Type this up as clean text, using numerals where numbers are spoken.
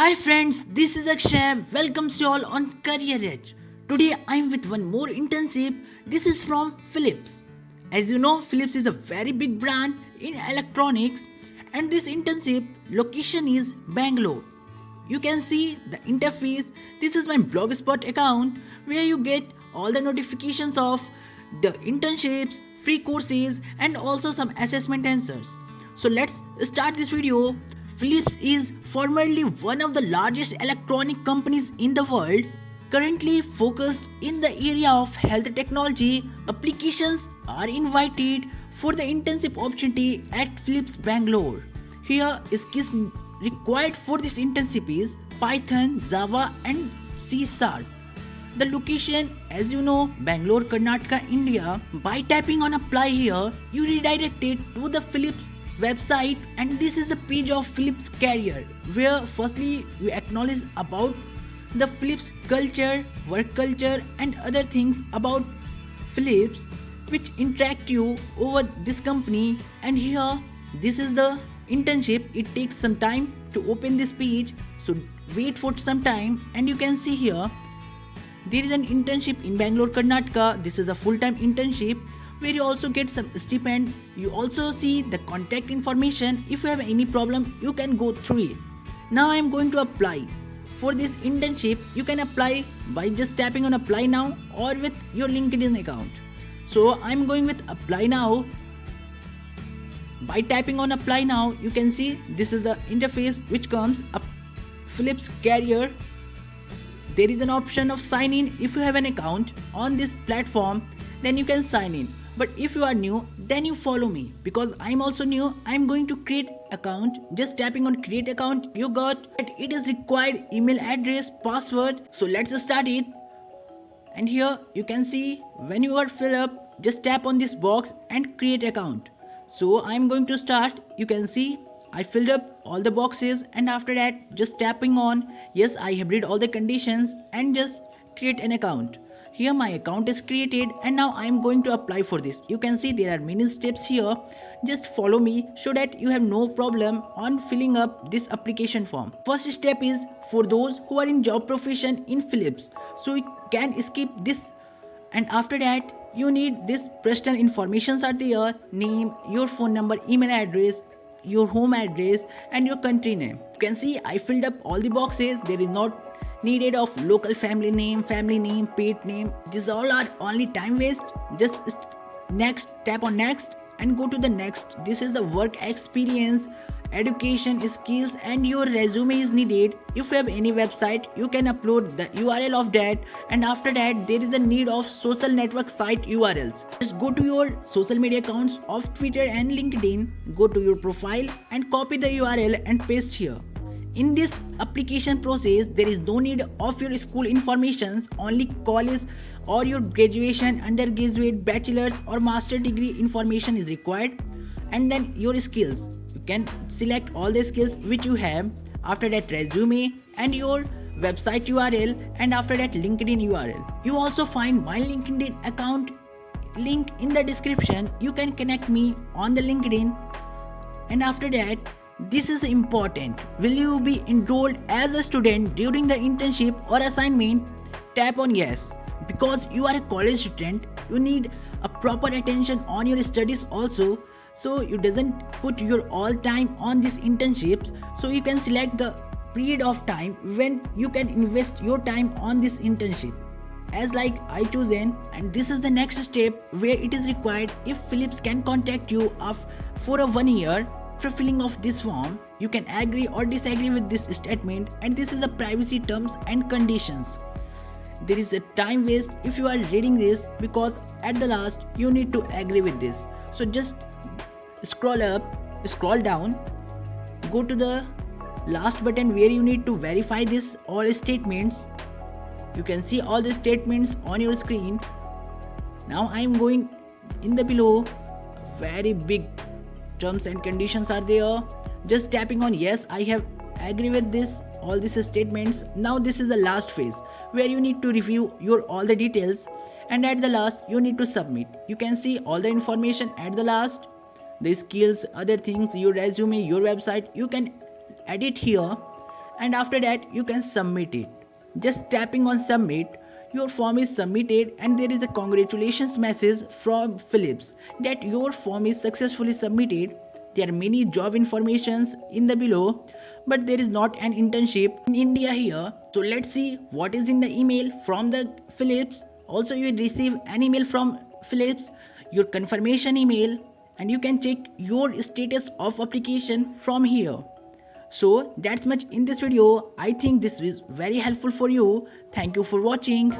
Hi friends, this is Akshay. Welcomes you all on Career Edge. Today I am with one more internship. This is from Philips. As you know, Philips is a very big brand in electronics and this internship location is Bangalore. You can see the interface. This is my Blogspot account where you get all the notifications of the internships, free courses and also some assessment answers. So let's start this video. Philips is formerly one of the largest electronic companies in the world, currently focused in the area of health technology. Applications are invited for the internship opportunity at Philips Bangalore. Here, skills required for this internship is Python, Java, and C Sharp. The location, as you know, Bangalore, Karnataka, India. By tapping on apply here, you redirected to the Philips website, and this is the page of Philips career where firstly you acknowledge about the Philips culture, work culture, and other things about Philips which interact you over this company. And here, this is the internship. It takes some time to open this page, so wait for some time, and you can see here there is an internship in Bangalore, Karnataka. This is a full-time internship where you also get some stipend. You also see the contact information. If you have any problem, you can go through it. Now I am going to apply. For this internship, you can apply by just tapping on apply now or with your LinkedIn account. So I am going with apply now. By tapping on apply now, you can see this is the interface which comes up. Philips career. There is an option of sign in. If you have an account on this platform, then you can sign in. But if you are new, then you follow me because I'm also new. I'm going to create account. Just tapping on create account, you got it is required email address, password. So let's start it. And here you can see when you are fill up, just tap on this box and create account. So I'm going to start. You can see I filled up all the boxes, and after that just tapping on yes, I have read all the conditions and just create an account. Here my account is created and now I am going to apply for this. You can see there are many steps here. Just follow me so that you have no problem on filling up this application form. First step is for those who are in job profession in Philips. So you can skip this, and after that you need this personal informations are there: name, your phone number, email address, your home address and your country name. You can see I filled up all the boxes. There is not needed of local family name, pet name. These all are only time waste. Just next, tap on next and go to the next. This is the work experience, education, skills and your resume is needed. If you have any website, you can upload the URL of that, and after that there is a need of social network site URLs. Just go to your social media accounts of Twitter and LinkedIn, go to your profile and copy the URL and paste here. In this application process, there is no need of your school informations, only college or your graduation, undergraduate, bachelor's or master degree information is required, and then your skills. You can select all the skills which you have, after that resume and your website URL, and after that LinkedIn URL. You also find my LinkedIn account link in the description. You can connect me on the LinkedIn, and after that this is important. Will you be enrolled as a student during the internship or assignment? Tap on yes. Because you are a college student, you need a proper attention on your studies also. So you doesn't put your all time on these internships. So you can select the period of time when you can invest your time on this internship. As like I chosen, and this is the next step where it is required. If Philips can contact you for a 1 year. After filling of this form, you can agree or disagree with this statement, and this is the privacy terms and conditions. There is a time waste if you are reading this because at the last you need to agree with this. So just scroll up, scroll down, go to the last button where you need to verify this all statements. You can see all the statements on your screen. Now I am going in the below, very big terms and conditions are there. Just tapping on yes, I have agree with this all these statements. Now this is the last phase where you need to review your all the details, and at the last you need to submit. You can see all the information at the last, the skills, other things, your resume, your website. You can edit here, and after that you can submit it. Just tapping on submit, your form is submitted and there is a congratulations message from Philips that your form is successfully submitted. There are many job informations in the below, but there is not an internship in India here. So let's see what is in the email from the Philips. Also you will receive an email from Philips, your confirmation email, and you can check your status of application from here. So that's much in this video. I think this is very helpful for you. Thank you for watching.